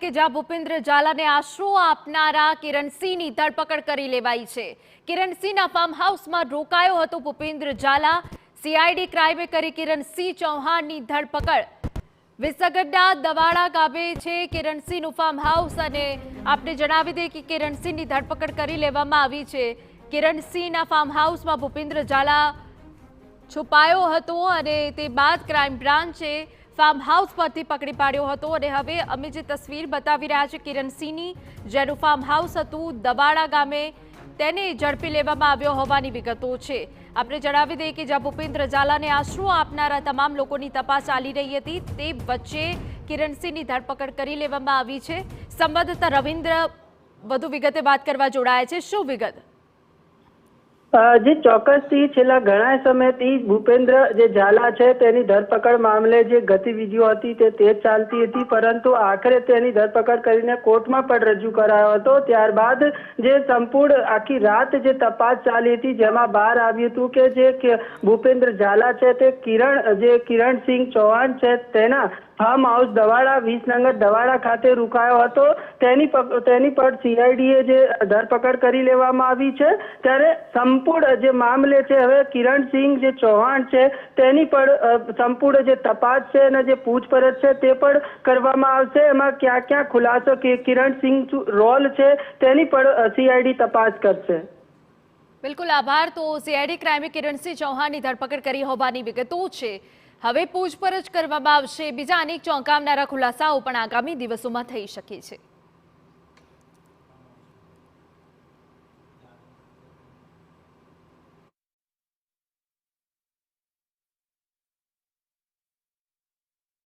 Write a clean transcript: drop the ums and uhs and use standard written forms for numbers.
કે જ્યાં ભૂપેન્દ્ર ઝાલાને આશરો આપનારા કિરણસિંહની ધરપકડ કરી લેવાઈ છે। કિરણસિંહના ફાર્મ હાઉસમાં રોકાયો હતો ભૂપેન્દ્ર ઝાલા। સીઆઈડી ક્રાઇમે કરી કિરણસિંહ ચૌહાણની ધરપકડ। વિસગડા દવાડા ગામે છે કિરણસિંહનું ફાર્મ હાઉસ અને આપને જણાવી દઈએ કે કિરણસિંહની ધરપકડ કરી લેવામાં આવી છે। કિરણસિંહના ફાર્મ હાઉસમાં ભૂપેન્દ્ર ઝાલા છુપાયો હતો અને તે બાદ ક્રાઇમ બ્રાન્ચે ફાર્મ હાઉસ પરથી પકડી પાડ્યો હતો અને હવે અમે જે તસવીર બતાવી રહ્યા છે કિરણસિંહની, જેનું ફાર્મ હાઉસ હતું દવાડા ગામે, તેને ઝડપી લેવામાં આવ્યો હોવાની વિગતો છે। આપણે જણાવી દઈએ કે જ્યાં ભૂપેન્દ્ર ઝાલાને આશરો આપનારા તમામ લોકોની તપાસ ચાલી રહી હતી, તે વચ્ચે કિરણસિંહની ધરપકડ કરી લેવામાં આવી છે। સંવાદદાતા રવિન્દ્ર વધુ વિગતે વાત કરવા જોડાયા છે। શું વિગત? જે ચોક્કસથી છેલ્લા ઘણા સમયથી ભૂપેન્દ્ર જે ઝાલા છે તેની ધરપકડ મામલે જે ગતિવિધિઓ હતી તે તેજ ચાલતી હતી, પરંતુ આખરે તેની ધરપકડ કરીને કોર્ટમાં પણ રજૂ કરાયો હતો। ત્યારબાદ જે સંપૂર્ણ આખી રાત જે તપાસ ચાલી હતી, જેમાં બહાર આવ્યું હતું કે જે ભૂપેન્દ્ર ઝાલા છે તે કિરણસિંહ ચૌહાણ છે તેના ફાર્મ હાઉસ દવાડા 20 નંબર દવાડા ખાતે રોકાયો હતો। તેની પર સીઆઈડીએ જે ધરપકડ કરી લેવામાં આવી છે। ત્યારે સંપૂર્ણ જે મામલે છે હવે કિરણસિંહ જે ચૌહાણ છે તેની પણ સંપૂર્ણ જે તપાસ છે અને જે પૂછપરછ છે તે પણ કરવામાં આવશે। એમાં ક્યાં ક્યાં ખુલાસો કિરણસિંહ રોલ છે તેની પણ સીઆઈડી તપાસ કરશે। બિલકુલ આભાર। તો સીઆઈડી ક્રાઇમે કિરણસિંહ ચૌહાણની ધરપકડ કરી હોવાની વિગતો છે। હવે પૂછપરછ કરવામાં આવશે। બીજા અનેક ચોંકાવનારા ખુલાસાઓ પણ આગામી દિવસોમાં થઈ શકે છે।